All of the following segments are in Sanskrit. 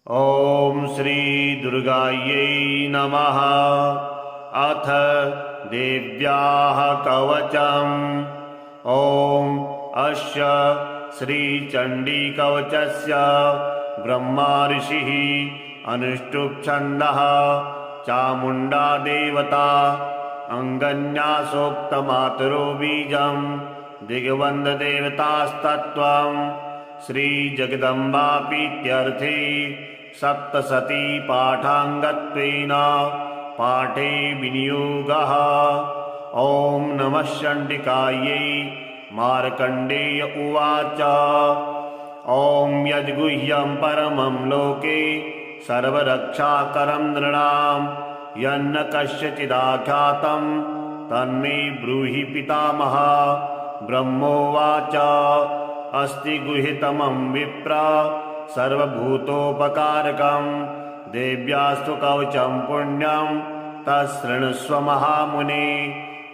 ॐ श्री दुर्गायै नमः। अथ देव्याः कवचम्। ॐ अस्य श्रीचण्डीकवचस्य ब्रह्मा ऋषिः अनुष्टुप् छन्दः चामुण्डा देवता अङ्गन्यासोक्तमातरो बीजं दिग्बन्धदेवतास्तत्त्वं श्रीजगदम्बापीत्यर्थे सप्तशती पाठाङ्गत्वेन पाठे विनियोगः। ॐ नमः चण्डिकायै। मार्कण्डेय उवाच। ॐ यद्गुह्यं परमं लोके सर्वरक्षाकरं नृणां यन्न कस्यचिदाख्यातं तन्मे ब्रूहि पितामह। ब्रह्मोवाच। अस्ति गुह्यतमं विप्र सर्वभूतोपकारकं देव्यास्तु कवचं पुण्यं तच्छृणुष्व महामुने।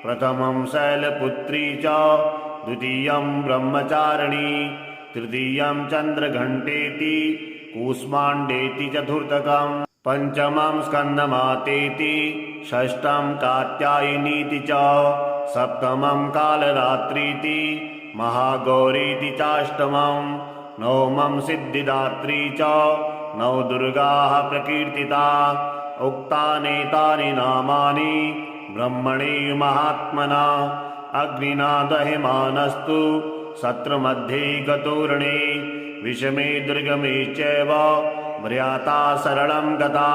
प्रथमं शैलपुत्री च द्वितीयं ब्रह्मचारिणी तृतीयं चन्द्रघण्टेति कूष्माण्डेति चतुर्थकं पञ्चमं स्कन्दमातेति षष्ठं कात्यायनीति च सप्तमं कालरात्रीति महागौरीति चाष्टमं नवमं सिद्धिदात्री च नौ दुर्गाः प्रकीर्तिता। उक्तानेतानि नामानि ब्रह्मणे महात्मना अग्निना दह्यमानस्तु सत्रमध्ये गतोरणे विषमे दुर्गमे चैव म्रियाता शरणं गता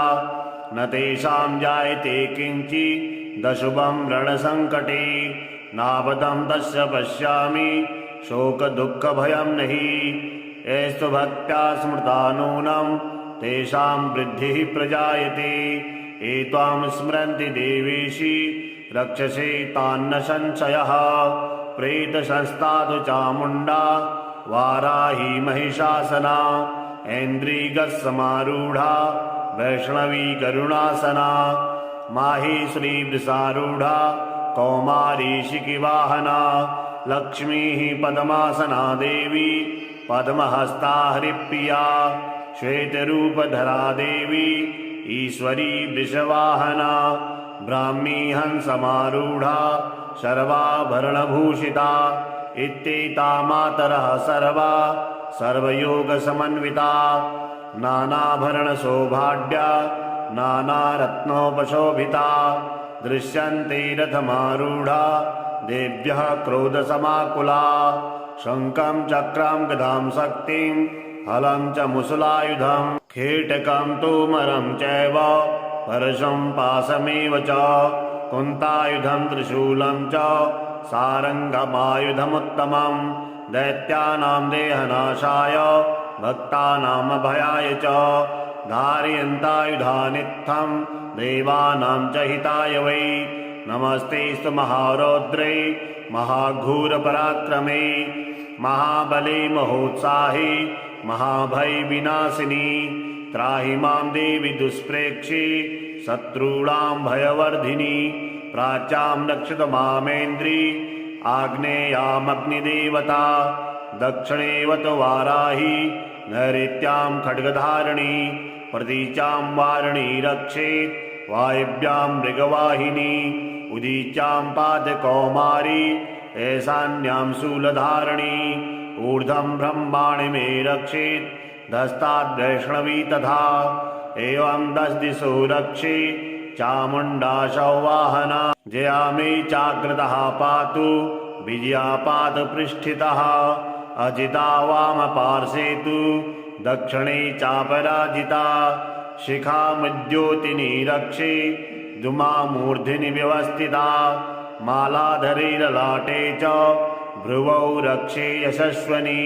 न तेषां जायते किञ्चिदशुभं रणसङ्कटे नावदं तस्य पश्यामि शोकदुःखभयं नहि। एस्तु भक्त्या स्मृता नूनं तेषां वृद्धिः प्रजायते। एत्वां स्मरन्ति देवेशि रक्षसे तान्न संशयः। प्रेतसंस्था चामुण्डा वाराही महिषासना ऐन्द्रियगस्समारूढा वैष्णवी करुणासना माहेश्वरी वृषारूढा कौमारी शिखिवाहना लक्ष्मीः पद्मासना देवी पद्महस्ता हरिप्रिया श्वेतरूपधरा देवी ईश्वरी वृषवाहना ब्राह्मी हंसमारूढा सर्वाभरणभूषिता इत्येता मातरः सर्वा सर्वयोगसमन्विता नानाभरणशोभाढ्या नानारत्नोपशोभिता दृश्यन्ते रथमारूढा देव्यः क्रोधसमाकुला शङ्खं चक्रं गदां शक्तिं हलं च मुसलायुधं खेटकं तोमरं चैव परशुं पाशमेव च कुन्तायुधं त्रिशूलं च सारङ्गमायुधमुत्तमं दैत्यानां देहनाशाय भक्तानामभयाय च धारयन्तायुधानित्थं देवानां च हिताय वै। नमस्तेस्तु महारौद्रे महाघोरपराक्रमे महाबले महोत्साहे महाभयविनाशिनी त्राहि मां देवि दुष्प्रेक्षे शत्रूणां भयवर्धिनी प्राच्यां रक्षत मामेन्द्री आग्नेयामग्निदेवता दक्षिणेवत वाराही नैऋत्यां खड्गधारिणी प्रतीचां वारिणी रक्षेत् वायव्यां मृगवाहिनी उदीच्यां पादकौमारी ऐशान्यां शूलधारिणी ऊर्ध्वं ब्रह्माणि मे रक्षेत् धस्ताद्वैष्णवी तथा एवं 10 दिशो रक्षे चामुण्डा सौवाहना जया मे चाग्रतः पातु विजया पादपृष्ठितः अजिता वामपार्श्वे तु दक्षिणे चापराजिता शिखामद्योतिनी रक्षे दुमामूर्ध्नि व्यवस्थिता मालाधरे च भ्रुवौ रक्षे यशस्वनी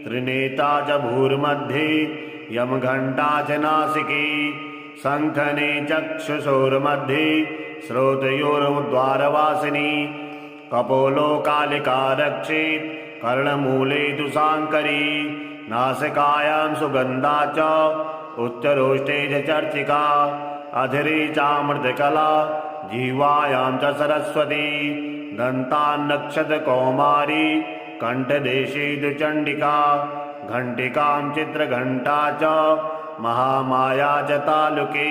त्रिनेता च भूर्मध्ये यमघण्टा च नासिके शङ्खने चक्षुषोर्मध्ये श्रोतयोर्द्वारवासिनी कपोलो कालिका रक्षेत् कर्णमूले तु शाङ्करी नासिकायां सुगन्धा च उत्तरोष्टे च चर्चिका अधरे चामृतकला जिह्वायां च सरस्वती दन्तान्नक्षत्रकौमारी कण्ठदेशे तु चण्डिका घण्टिकां चित्रघण्टा च महामाया च तालुके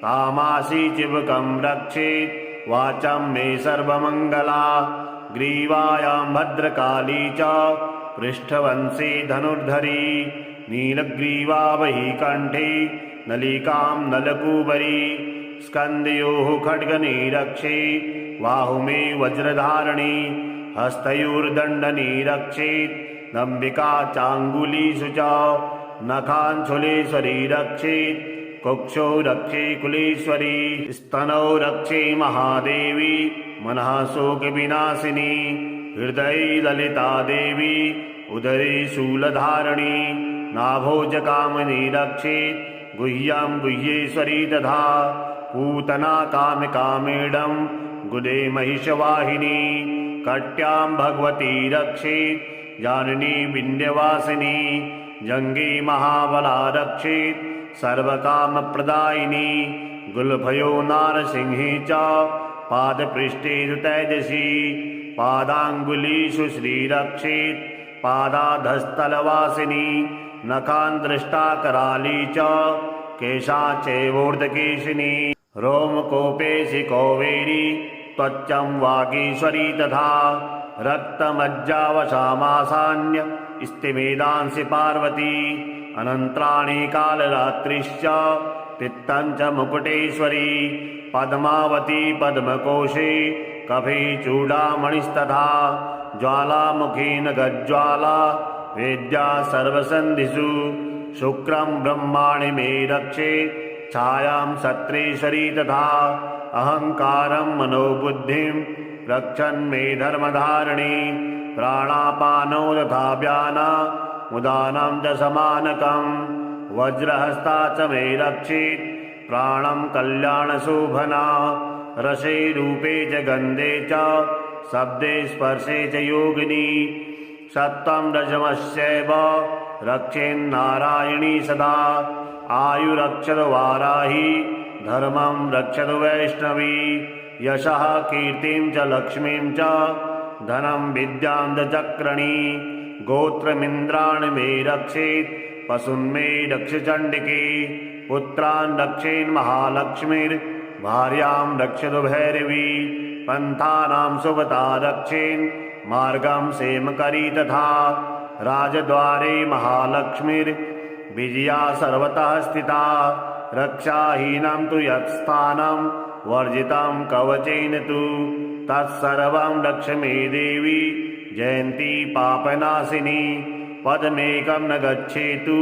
तामासी चिबुकं रक्षेत् वाचं मे सर्वमङ्गला ग्रीवायां भद्रकाली च पृष्ठवंशी धनुर्धरी नीलग्रीवा वही कण्ठे नलिकां नलकूबरी स्कन्धयोः खड्गनिरक्षे बाहुमे वज्रधारिणी हस्तयोर्दण्डनिरक्षेत् नम्बिका चाङ्गुलीषु च नखाञ्छुलेश्वरी रक्षेत् कुक्षौ रक्षे कुलेश्वरी स्तनौ रक्षे महादेवी मनः शोकविनाशिनी हृदये ललिता देवी उदरे शूलधारिणी नाभोजकामिनी रक्षेत् गुह्यां गुह्येश्वरी तथा पूतना कामकामेडं गुदे महिषवाहिनी कट्यां भगवती रक्षेत् जाननी विन्ध्यवासिनी जङ्गे महाबला रक्षेत् सर्वकामप्रदायिनी गुल्फयो नारसिंही च पादपृष्ठे तु तेजसी पादाङ्गुलीषु श्रीरक्षेत् पादाधस्थलवासिनी नखान् दृष्टा कराली च केशा चैवोर्ध्वकेशिनी रोमकोपेशि कौवेरी त्वच्चं वागीश्वरी तथा रक्तमज्जावशामासान्य स्तिमेदांसि पार्वती अनन्त्राणि कालरात्रिश्च पित्तं च मुकुटेश्वरी पद्मावती पद्मकोशे कफे चूडामणिस्तथा ज्वालामुखी नगज्ज्वाला वेद्या सर्वसन्धिषु शुक्रं ब्रह्माणि मे रक्षेत् छायां सत्रेश्वरी तथा अहङ्कारं मनोबुद्धिं रक्षन्मे धर्मधारिणी प्राणापानौ तथा व्याना उदानं च समानकं वज्रहस्ता च मे रक्षेत् प्राणं कल्याणशोभना रसे रूपे च गन्धे च शब्दे स्पर्शे च योगिनी सत्त्वं रजमस्यैव रक्षेन्नारायणी सदा आयुरक्षतु वाराही धर्मं रक्षतु वैष्णवी यशः कीर्तिं च लक्ष्मीं च धनं विद्यां च चक्रणी गोत्रमिन्द्राणि मे रक्षेत् पशून्मे रक्षचण्डिके पुत्रान् रक्षेन्महालक्ष्मीर्भार्यां रक्षतु भैरवी पन्थानां सुवता रक्षेन् मार्गं सेमकरी तथा राजद्वारे महालक्ष्मीर्विजया सर्वतः स्थिता रक्षाहीनं तु यत्स्थानं वर्जितं कवचेन तु तत्सर्वं रक्ष मे देवी जयन्ती पापनाशिनी पदमेकं न गच्छेतु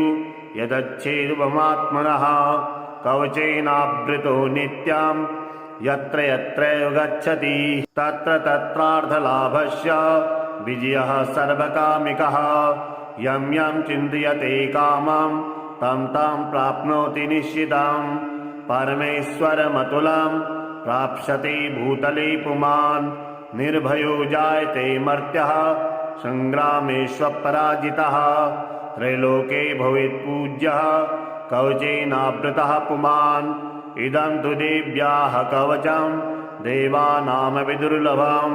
यदच्छेदुपमात्मनः कवचेनावृतो नित्यं यत्र यत्रैव गच्छति तत्र तत्रार्थलाभस्य विजयः सर्वकामिकः यं यं चिन्तयते कामं तं तं प्राप्नोति निश्चितं परमेश्वरमतुलं प्राप्स्यते भूतले पुमान् निर्भयो जायते मर्त्यः सङ्ग्रामेष्वपराजितः त्रैलोके भवेत्पूज्यः कवचेनावृतः पुमान् इदं तु देव्याः कवचं देवानामपि दुर्लभं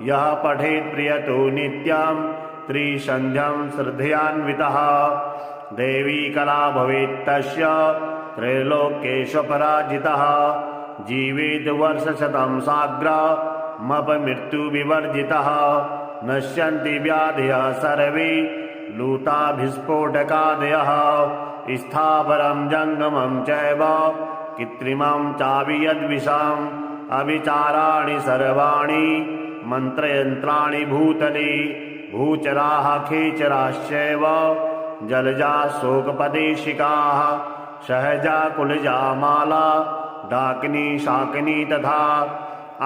यः पठेत् प्रियतो नित्यं त्रिसन्ध्यं श्रद्धयान्वितः देवी कला भवेत्तस्य त्रैलोक्येष्वपराजितः जीवेत् वर्षशतं साग्रमपमृत्युविवर्जितः नश्यन्ति व्याधयः सर्वे लूताभिस्फोटकादयः स्थावरं जङ्गमं चैव कृत्रिमं चावियद्विषम् अविचाराणि सर्वाणि मन्त्रयन्त्राणि भूतले भूचराः खेचराश्चैव जलजा शोकपदेशिकाः सहजा कुलजा माला डाकिनी शाकिनी तथा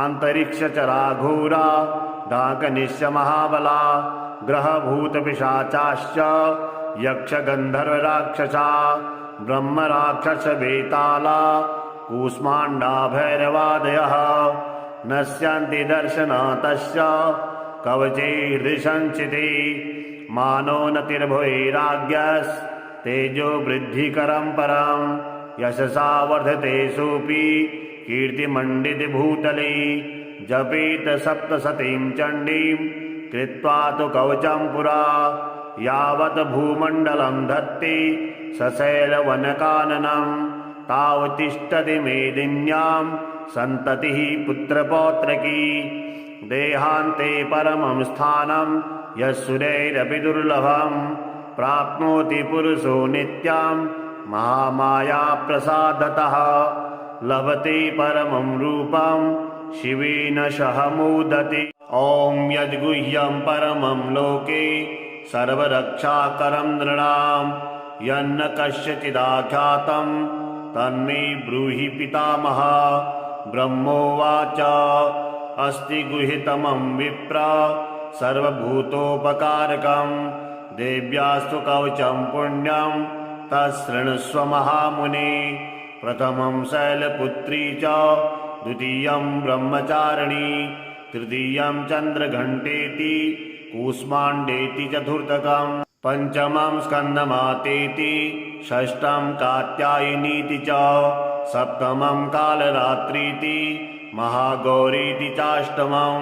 अन्तरिक्षचरा घोरा डाकनिश्च महाबला ग्रहभूतपिशाचाश्च यक्षगन्धर्वराक्षसा ब्रह्मराक्षसवेताला कूष्माण्डा भैरवादयः नश्यन्ति दर्शनातस्य कवचे हृदयसञ्चिते मानो नतिर्भुवैराग्यस्तेजो वृद्धिकरं परं यशसा वर्धते सोऽपि कीर्तिमण्डितभूतले जपेत सप्तशतीं चण्डीं कृत्वा तु कवचं पुरा यावत् भूमण्डलं धत्ते सशैलवनकाननं तावतिष्ठति मेदिन्यां सन्ततिः पुत्रपौत्रकी। देहान्ते परमं स्थानं यस्सुरैरपि दुर्लभं प्राप्नोति पुरुषो नित्यां महामाया प्रसादतः। लभते परमं रूपं शिवेन सह मोदते। ॐ यद्गुह्यं परमं लोके सर्वरक्षाकरं नृणां यन्न कस्यचिदाख्यातं तन्मे ब्रूहि पितामह। ब्रह्मोवाच अस्ति गुह्यतमं विप्र सर्वभूतोपकारकं देव्यास्तु कवचं पुण्यं तच्छृणुष्व महामुने। प्रथमं शैलपुत्री च द्वितीयं ब्रह्मचारिणी तृतीयं चन्द्रघण्टेति कूष्माण्डेति चतुर्थकं पंचमं स्कन्दमातेति षष्ठं कात्यायनीति च सप्तमं कालरात्रीति महागौरीति चाष्टमं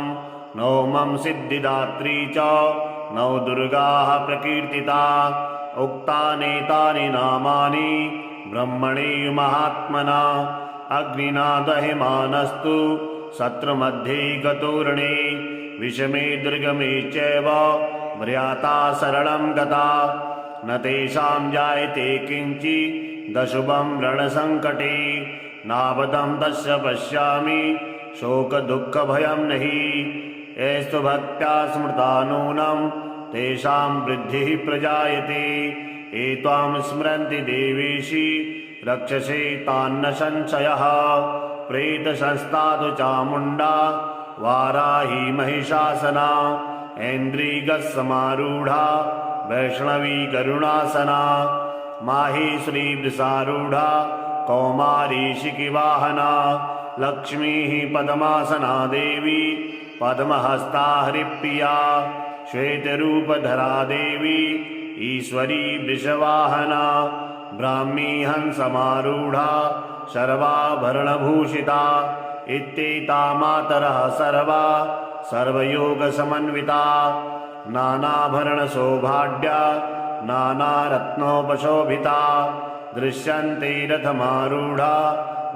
नवमं सिद्धिदात्री च नौ दुर्गाः प्रकीर्तिता। उक्तानेतानि नामानि ब्रह्मणे महात्मना अग्निना दह्यमानस्तु शत्रुमध्ये गतोरणे विषमे दुर्गमे चैव म्रियाता सरलं गता। न तेषां जायते किञ्चिदशुभं रणसङ्कटे नापदं तस्य पश्यामि शोकदुःखभयं नहि। एस्तु भक्त्या स्मृता नूनं तेषां वृद्धिः प्रजायते। एत्वां स्मरन्ति देवेशि रक्षसे तान्न संशयः। प्रेतशस्तादु चामुण्डा वाराही महिषासना ऐन्द्रियगस्समारूढा वैष्णवी गरुणासना माहेश्वरी वृषारूढा कौमारी शिखिवाहना लक्ष्मीः पद्मासना देवी पद्महस्ता हरिप्रिया श्वेतरूपधरा देवी ईश्वरी वृषवाहना ब्राह्मी हंसमारूढा सर्वाभरणभूषिता इत्येता मातरः सर्वा सर्वयोगसमन्विता नानाभरणशोभाढ्या नानारत्नोपशोभिता दृश्यन्ते रथमारूढा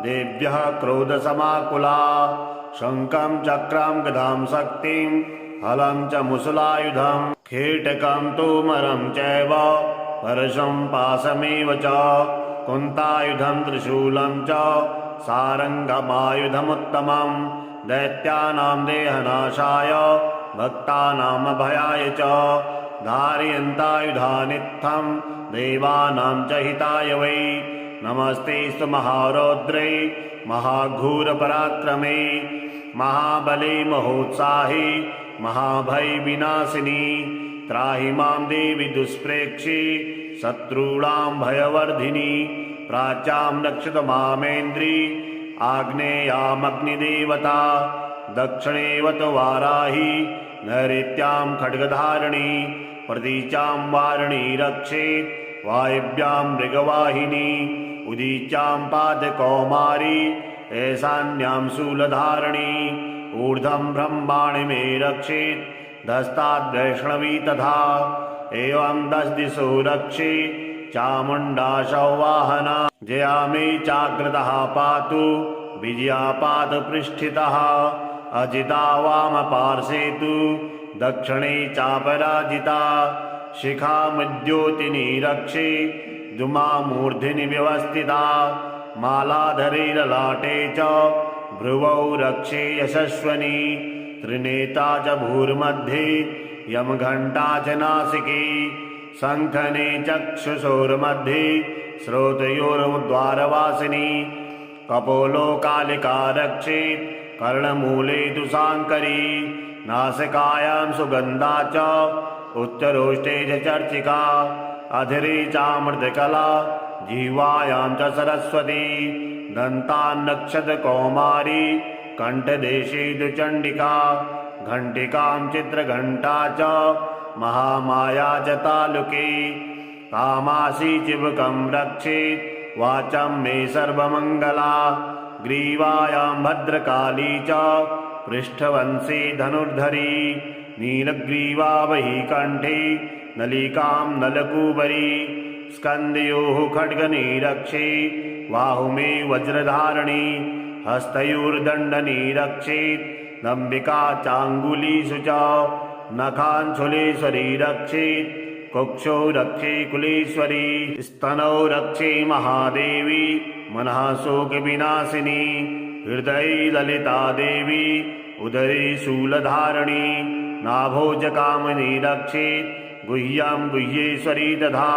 देव्यः क्रोधसमाकुला शङ्खं चक्रं गदां शक्तिं हलं च मुसलायुधं खेटकं तोमरं चैव परशं पाशमेव च कुन्तायुधं त्रिशूलं च सारङ्गमायुधमुत्तमं दैत्यानां देहनाशाय भक्तानां अभयाय च धारयन्तायुधानित्थं देवानां च हिताय वै। नमस्तेस्तु महारौद्रे महाघोरपराक्रमे महाबले महोत्साहे महाभयविनाशिनी त्राहि मां देवि दुष्प्रेक्षे शत्रूणां भयवर्धिनी। प्राच्यां रक्षत मामेन्द्री आग्नेयामग्निदेवता दक्षिणेवत वाराही नैऋत्यां खड्गधारिणी प्रतीचां वारिणी रक्षेत् वायव्यां मृगवाहिनी उदीच्यां पादकौमारी ऐशान्यां शूलधारिणी ऊर्ध्वं ब्रह्माणि मे रक्षेत् धस्ताद्वैष्णवी तथा। एवं 10 दिशो रक्षे चामुण्डा सौवाहना जया मे चाग्रतः पातु विजया पादपृष्ठितः अजिता वामपार्श्वे तु दक्षिणे चापराजिता शिखामुद्योतिनी रक्षे दुमामूर्ध्नि व्यवस्थिता मालाधरे ललाटे च भ्रुवौ रक्षे यशस्वनी त्रिनेता च भूर्मध्ये यमघण्टा च नासिके शङ्खने चक्षुषोर्मध्ये श्रोतयोर्द्वारवासिनी कपोलो कालिका रक्षेत् कर्णमूले तु शाङ्करी नासिकायां सुगन्धा च उच्चरोष्टे च चर्चिका अधरे चामृतकला जिह्वायां च सरस्वती दन्तान्नक्षतकौमारी कण्ठदेशे तु चण्डिका घण्टिकां चित्रघण्टा च महामाया च तालुके कामासी चिबुकं रक्षेत् वाचं मे सर्वमङ्गला ग्रीवायां भद्रकाली च पृष्ठवंशी धनुर्धरी नीलग्रीवा वही कण्ठे नलिकां नलकूबरी स्कन्धयोः खड्गनिरक्षे बाहुमे वज्रधारिणी हस्तयोर्दण्डनिरक्षेत् दम्बिका चाङ्गुलीषु च नखाञ्छुलेश्वरी रक्षेत् कुक्षौ रक्षे कुलेश्वरी स्तनौ रक्षे महादेवी मनः शोकविनाशिनी हृदये ललिता देवी उदरे शूलधारिणी नाभोजकामिनी रक्षेत् गुह्यां गुह्येश्वरी तथा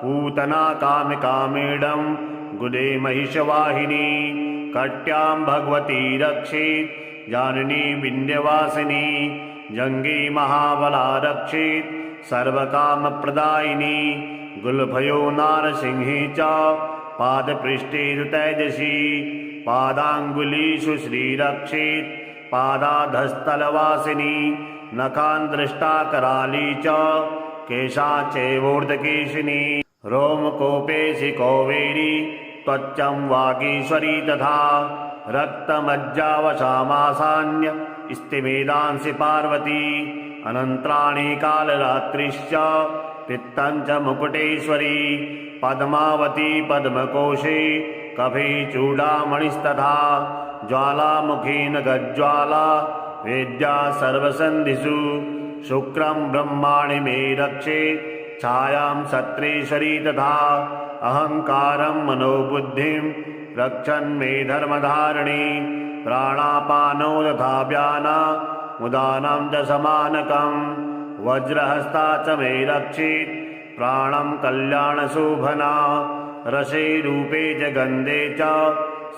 पूतना कामकामेडं गुदे महिषवाहिनी कट्यां भगवती रक्षेत् जाननी विन्ध्यवासिनी जङ्गे महाबला रक्षेत् सर्वकामप्रदायिनी गुल्फयो नारसिंही च पादपृष्ठे तेजसी पादाङ्गुलीषु श्रीरक्षेत् पादाधस्तलवासिनी नखान् दृष्टा कराली च केशा चैवोर्ध्वकेशिनी रोमकोपेशि कौवेरी त्वच्चं वागीश्वरी तथा रक्तमज्जावशामासान्य स्तिमेदांसि पार्वती अनन्त्राणि कालरात्रिश्च पित्तं च मुकुटेश्वरी पद्मावती पद्मकोशे कफे चूडामणिस्तथा ज्वालामुखी नगज्ज्वाला वेद्या सर्वसन्धिषु शुक्रं ब्रह्माणि मे रक्षे छायां सत्रेश्वरी तथा अहङ्कारं मनोबुद्धिं रक्षन् मे धर्मधारिणी प्राणापानो तथा व्याना उदानं च समानकं वज्रहस्ता च मे रक्षेत् प्राणं कल्याणशोभना रसे रूपे च गन्धे च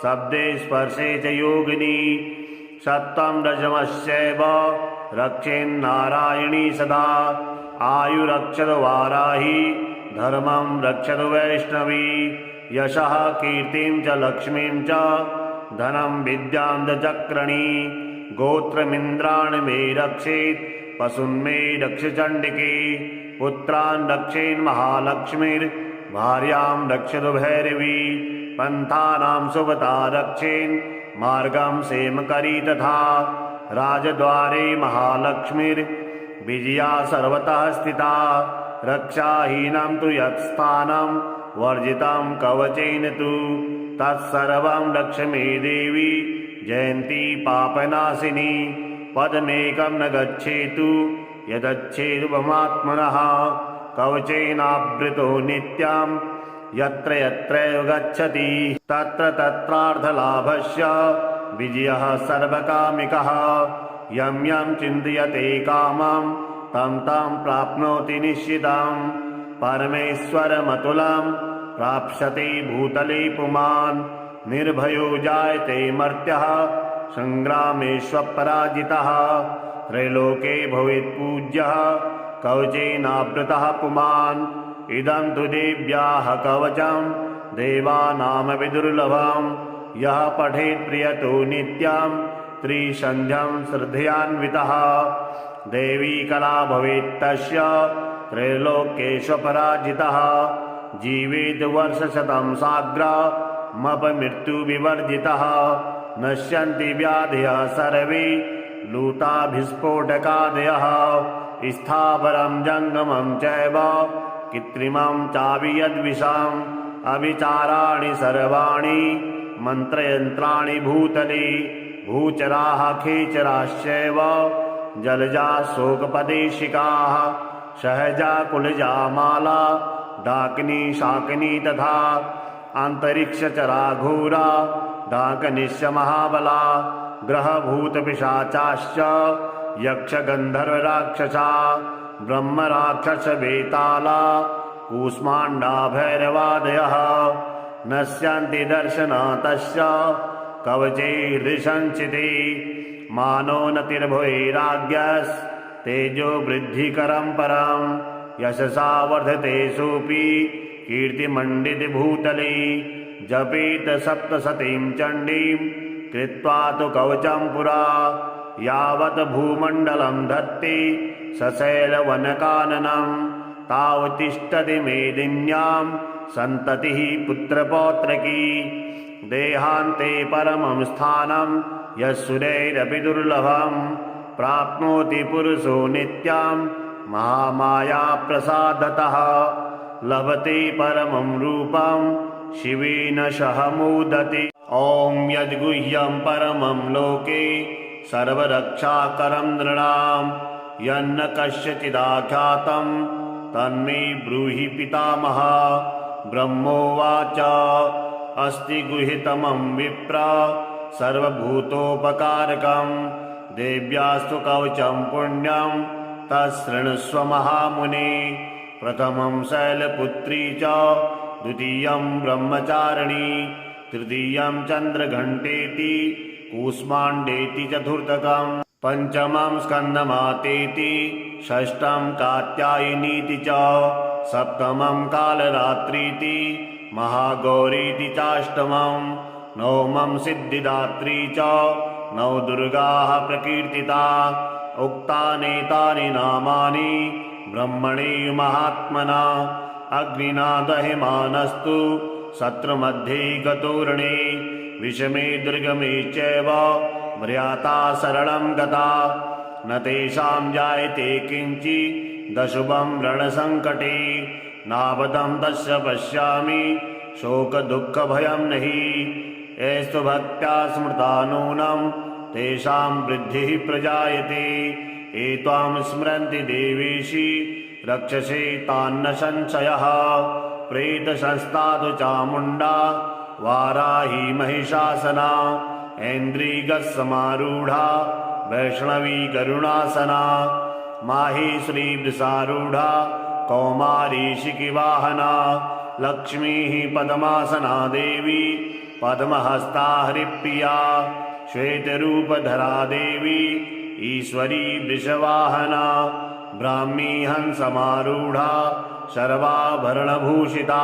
शब्दे स्पर्शे च योगिनी सत्त्वं रजमश्चैव रक्षेन्नारायणी सदा आयुरक्षतु वाराही धर्मं रक्षतु वैष्णवी यशः कीर्तिं च लक्ष्मीं च धनं विद्यां च चक्रणी गोत्रमिन्द्राणि मे रक्षेत् पशून्मे रक्ष चण्डिके पुत्रान् रक्षेन्महालक्ष्मीर्भार्यां रक्षतु भैरवी पन्थानां सुभता रक्षेन् मार्गं सेमकरी तथा राजद्वारे महालक्ष्मीर्विजया सर्वतः स्थिता रक्षाहीनं तु यत्स्थानं वर्जितं कवचेन तु तत्सर्वं रक्ष मे देवी जयन्ती पापनाशिनी पदमेकं न गच्छेतु यदच्छेदुपमात्मनः कवचेनावृतो नित्यं यत्र यत्रैव गच्छति तत्र तत्रार्थलाभस्य विजयः सर्वकामिकः यं यं चिन्तयते कामं तं तं प्राप्नोति निश्चितं परमेश्वरमतुलं प्राप्स्यते भूतले पुमान् निर्भयो जायते मर्त्यः सङ्ग्रामेष्वपराजितः त्रैलोके भवेत्पूज्यः कवचेनावृतः पुमान् इदं तु देव्याः कवचं देवानामपि दुर्लभं यः पठेत् प्रियतो नित्यं त्रिसन्ध्यं श्रद्धयान्वितः देवी कला भवेत्तस्य त्रैलोक्येष्वपराजितः जीवेत् वर्षशतं साग्रमपमृत्युविवर्जितः नश्यन्ति व्याधयः सर्वे लूताभिस्फोटकादयः स्थावरं जङ्गमं चैव कृत्रिमं चावियद्विषम् अविचाराणि सर्वाणि मन्त्रयन्त्राणि भूतले भूचराः खेचराश्चैव जलजा शोकपदेशिकाः सहजा कुलजा माला डाकिनी शाकिनी तथा अन्तरिक्षचरा घोरा डाकनिश्च महाबला ग्रहभूतपिशाचाश्च यक्षगन्धर्वराक्षसा ब्रह्मराक्षसवेताला कूष्माण्डा भैरवादयः नश्यन्ति दर्शनातस्य कवचे हृदयसञ्चिते मानोन्नतिर्भुवैराग्यस्तेजो वृद्धिकरं परं यशसा वर्धते सोऽपि कीर्तिमण्डितभूतले जपेत सप्तशतीं चण्डीं कृत्वा तु कवचं पुरा यावत् भूमण्डलं धत्ते सशैलवनकाननं तावतिष्ठति मेदिन्यां सन्ततिः पुत्रपौत्रकी देहान्ते परमं स्थानं यस्सुरैरपि दुर्लभं प्राप्नोति पुरुषो नित्यं महामाया प्रसादतः लभते परमं रूपं शिवेन सह मोदते। ॐ यद्गुह्यं परमं लोके सर्वरक्षाकरं नृणां यन्न कस्यचिदाख्यातं तन्मे ब्रूहि पितामह। ब्रह्मोवाच अस्ति गुह्यतमं विप्र सर्वभूतोपकारकं देव्यास्तु कवचं पुण्यं तच्छृणुष्व महामुने। प्रथमं शैलपुत्री च द्वितीयं ब्रह्मचारिणी तृतीयं चन्द्रघण्टेति कूष्माण्डेति चतुर्थकं पंचमं स्कन्दमातेति षष्ठं कात्यायनीति च सप्तमं कालरात्रीति महागौरीति चाष्टमं नवमं सिद्धिदात्री च नौ दुर्गाः प्रकीर्तिता। उक्तानेतानि नामानि ब्रह्मणे महात्मना अग्निना दह्यमानस्तु शत्रुमध्ये गतोरणे विषमे दुर्गमे चैव म्रियाता शरणं गता न तेषां जायते किञ्चिदशुभं रणसङ्कटे नावदं तस्य पश्यामि शोकदुःखभयं नहि। एस्तु भक्त्या स्मृता नूनं तेषां वृद्धिः प्रजायते। एत्वां स्मरन्ति देवेशि रक्षसे तान्न संशयः। प्रेतसंस्था चामुण्डा वाराही महिषासना ऐन्द्रियगस्समारूढा वैष्णवी गरुणासना माहेश्वरी वृषारूढा कौमारी शिखिवाहना लक्ष्मीः पद्मासना देवी पद्महस्ता हरिप्रिया श्वेतरूपधरा देवी ईश्वरी वृषवाहना ब्राह्मी हंसमारूढा सर्वाभरणभूषिता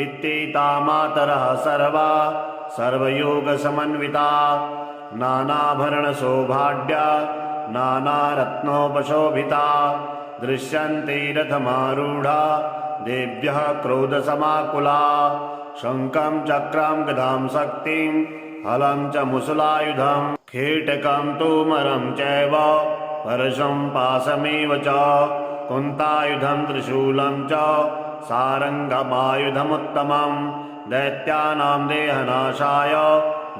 इत्येता मातरः सर्वा सर्वयोगसमन्विता नानाभरणशोभाढ्या नानारत्नोपशोभिता दृश्यन्ते रथमारूढा देव्यः क्रोधसमाकुला शङ्खं चक्रं गदां शक्तिं हलं च मुसलायुधं खेटकं तोमरं चैव परशुं पाशमेव च कुन्तायुधं त्रिशूलं च सारङ्गमायुधमुत्तमं दैत्यानां देहनाशाय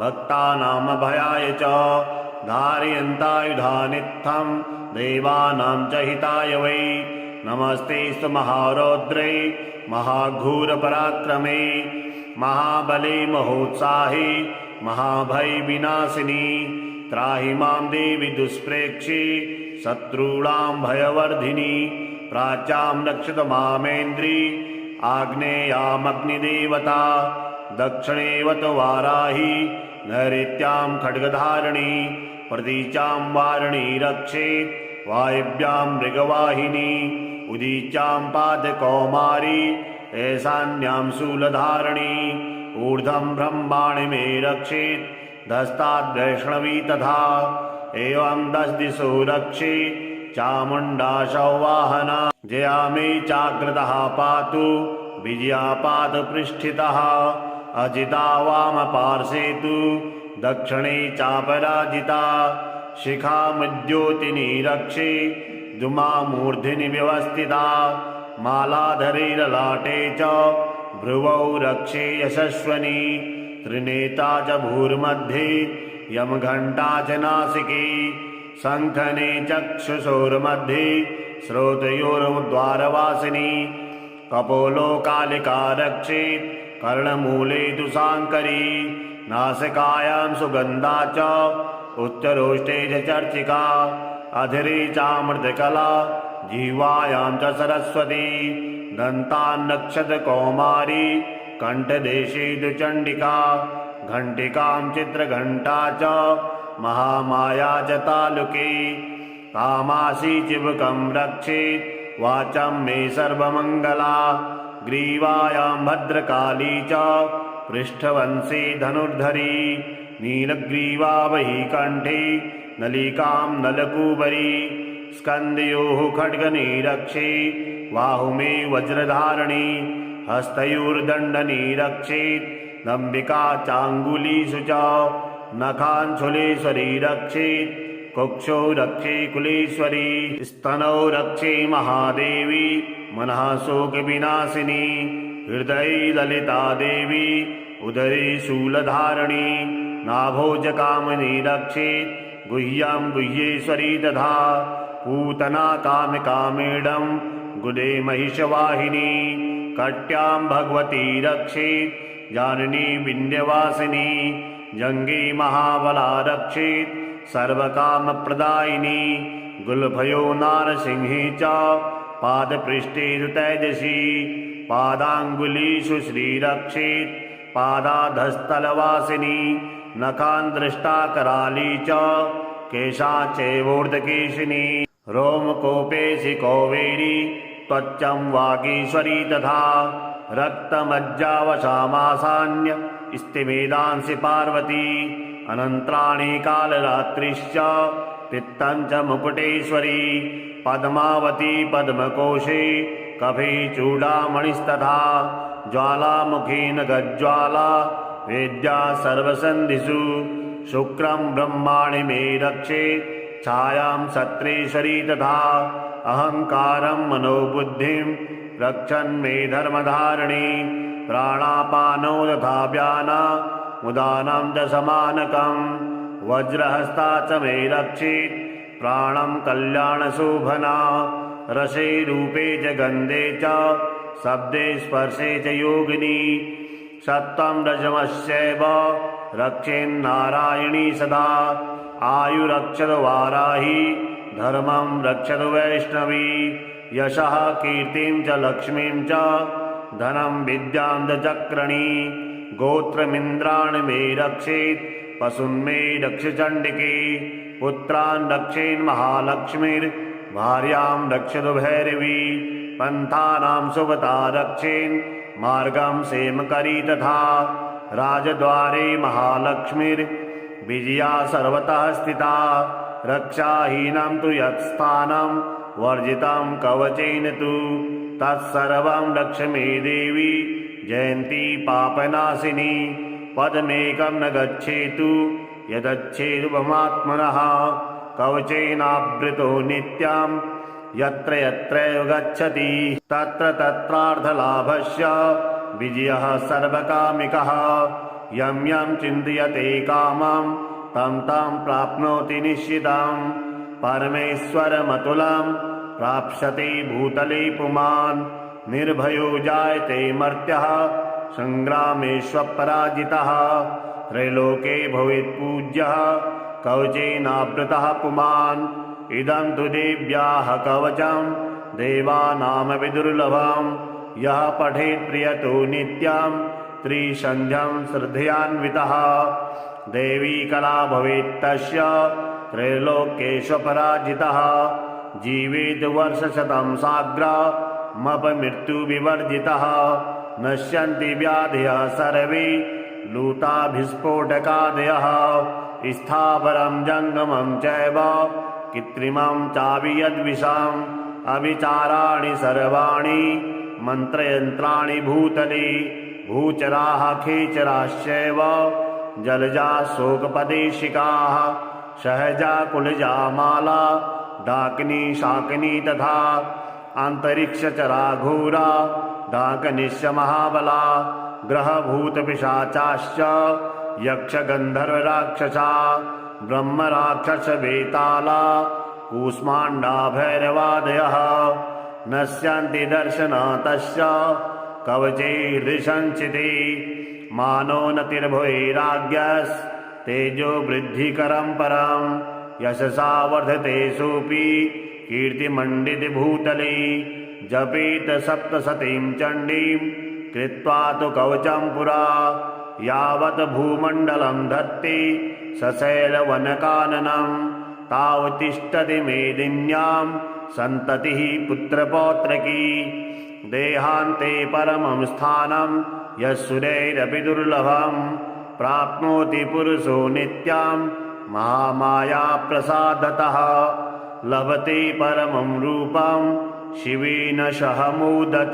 भक्तानामभयाय च धारयन्तायुधानित्थं देवानां च हिताय वै। नमस्तेस्तु महारौद्रे महाघोरपराक्रमे महाबले महोत्साहे महाभयविनाशिनी त्राहि मां देवि दुष्प्रेक्षे शत्रूणां भयवर्धिनी प्राच्यां रक्षत मामेन्द्री आग्नेयामग्निदेवता दक्षिणेवत वाराही नैऋत्यां खड्गधारिणी प्रतीचां वारिणी रक्षेत् वायव्यां मृगवाहिनी उदीच्यां पादकौमारी ऐशान्यां शूलधारिणी ऊर्ध्वं ब्रह्माणि मे रक्षेत् धस्ताद् वैष्णवी तथा एवं 10 दिशो रक्षेत् चामुण्डा सौवाहना जया मे चाग्रतः पातु विजया पादपृष्ठितः अजिता वामपार्श्वे तु दक्षिणे चापराजिता शिखामुद्योतिनी रक्षे द्युमामूर्ध्नि व्यवस्थिता मालाधरे ललाटे च भ्रुवौ रक्षे यशस्वनी त्रिनेता च भूर्मध्ये यमघण्टा च नासिके शङ्खने चक्षुषोर्मध्ये श्रोतयोर्द्वारवासिनी कपोलो कालिका रक्षेत् कर्णमूले तु शाङ्करी नासिकायां सुगन्धा च उच्चरोष्टे च चर्चिका अधरे चामृतकला जिह्वायां च सरस्वती दन्तान्नक्षतकौमारी कण्ठदेशे तु चण्डिका घण्टिकां चित्रघण्टा च महामाया च तालुके कामासी चिबुकं रक्षेत् वाचं मे सर्वमङ्गला ग्रीवायां भद्रकाली च पृष्ठवंशी धनुर्धरी नीलग्रीवा वही कण्ठे नलिकां नलकूबरी स्कन्धयोः खड्गनी रक्षे बाहुमे वज्रधारिणी हस्तयोर्दण्डनी रक्षेत् दम्बिका चाङ्गुलीषु च नखाञ्छुलेश्वरी रक्षेत् कुक्षौ रक्षे कुलेश्वरी स्तनौ रक्षे महादेवी मनः शोकविनाशिनी हृदये ललिता देवी उदरे शूलधारिणी नाभोजकामिनी रक्षेत् गुह्यां गुह्येश्वरी तथा पूतना कामकामेडं गुदे महिषवाहिनी कट्यां भगवती रक्षेत् जाननी विन्ध्यवासिनी जङ्गे महाबला रक्षेत् सर्वकामप्रदायिनी गुल्फयो नारसिंहे च पादपृष्ठे तेजसी पादाङ्गुलीषु श्रीरक्षेत् पादाधस्तलवासिनी नखान् दृष्टा कराली च केशा चैवोर्ध्वकेशिनी रोमकोपेशि कौवेरी त्वच्चं वागीश्वरी तथा रक्तमज्जावशामासान्य स्तिमेदांसि पार्वती अनन्त्राणि कालरात्रिश्च पित्तं च मुकुटेश्वरी पद्मावती पद्मकोशे कफे चूडामणिस्तथा ज्वालामुखी नगज्ज्वाला वेद्या सर्वसन्धिषु शुक्रं ब्रह्माणि मे रक्षेत् छायां सत्रेश्वरी तथा अहङ्कारं मनोबुद्धिं रक्षन्मे धर्मधारिणी प्राणापानो तथा व्याना उदानं च समानकं वज्रहस्ता च मे रक्षेत् प्राणं कल्याणशोभना रसे रूपे च गन्धे च शब्दे स्पर्शे च योगिनी सत्त्वं रजमस्यैव रक्षेन्नारायणी सदा आयुरक्षतु वाराही धर्मं रक्षतु वैष्णवी यशः कीर्तिं च लक्ष्मीं च धनं विद्यां च चक्रणी गोत्रमिन्द्राणि मे रक्षेत् पशून्मे रक्षचण्डिके पुत्रान् रक्षेन्महालक्ष्मीर्भार्यां रक्षतु भैरवी पन्थानां सुवता रक्षेन् मार्गं सेमकरी तथा राजद्वारे महालक्ष्मीर्विजया सर्वतः स्थिता रक्षाहीनं तु यत्स्थानं वर्जितं कवचेन तु तत्सर्वं रक्ष मे देवी जयन्ती पापनाशिनी पदमेकं न गच्छेतु यदच्छेदुपमात्मनः कवचेनावृतो नित्यं यत्र यत्रैव गच्छति तत्र तत्रार्थलाभस्य विजयः सर्वकामिकः यं यं चिन्तयते कामं तं तं प्राप्नोति निश्चितं परमेश्वरमतुलं प्राप्स्यते भूतले पुमान् निर्भयो जायते मर्त्यः सङ्ग्रामेष्वपराजितः त्रैलोके भवेत् पूज्यः कवचेनावृतः पुमान् इदं तु देव्याः कवचं देवानामपि दुर्लभं यः पठेत् प्रियतो नित्यं त्रिसन्ध्यं श्रद्धयान्वितः देवी कला भवेत् तस्य त्रैलोक्येष्वपराजितः जीवेत् वर्षशतं साग्रमपमृत्युविवर्जितः नश्यन्ति व्याधयः सर्वे लूताभिस्फोटकादयः स्थावरं जङ्गमं चैव कृत्रिमं चावियद्विषाम् अविचाराणि सर्वाणि मन्त्रयन्त्राणि भूतले भूचराः खेचराश्चैव जलजा शोकपदेशिकाः सहजा कुलजा माला डाकिनी शाकिनी तथा अन्तरिक्षचरा घोरा डाकनिश्च महाबला ग्रहभूतपिशाचाश्च यक्षगन्धर्वराक्षसा ब्रह्मराक्षसवेताला कूष्माण्डा भैरवादयः नश्यन्ति दर्शनातस्य कवचैर्दृशञ्चिते मानोन्नतिर्भुवैराग्यस्तेजो वृद्धिकरं परं यशसा वर्धते सोऽपि कीर्तिमण्डितभूतले जपेत सप्तशतीं चण्डीं कृत्वा तु कवचं पुरा यावत् भूमण्डलं धत्ते सशैलवनकाननं तावतिष्ठति मेदिन्यां सन्ततिः पुत्रपौत्रकी देहान्ते परमं स्थानं यस्सुरैरपि दुर्लभं प्राप्नोति पुरुषो नित्यं महामाया प्रसादतः लभते परमं रूपं शिवेन सह मोदते।